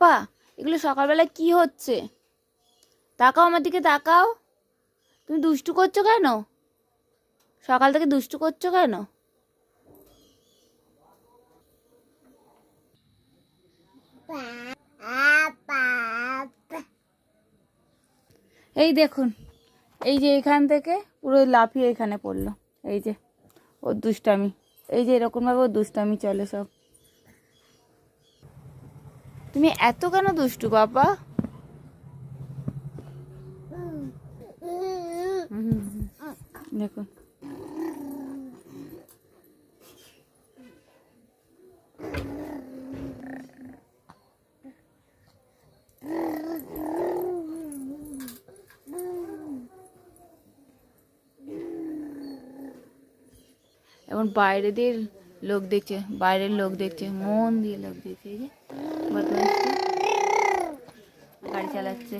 পাপা, এগুলো সকালবেলা কি হচ্ছে? তাকাও আমার দিকে, তাকাও। তুমি দুষ্টু করছো কেন? সকাল থেকে দুষ্টু করছো কেন? এই দেখুন, এই যে এখান থেকে পুরো লাফিয়ে এখানে পড়লো। এই যে ওর দুষ্টামি, এই যে এরকমভাবে ওর দুষ্টামি চলে সব। তুমি এত কেন দুষ্টু বাবা? দেখুন, এখন বাইরে দিয়ে লোক দেখছে, বাইরের লোক দেখছে, মন দিয়ে লোক দেখছে। এই যে বদমাইশটা গাড়ি চালাচ্ছে।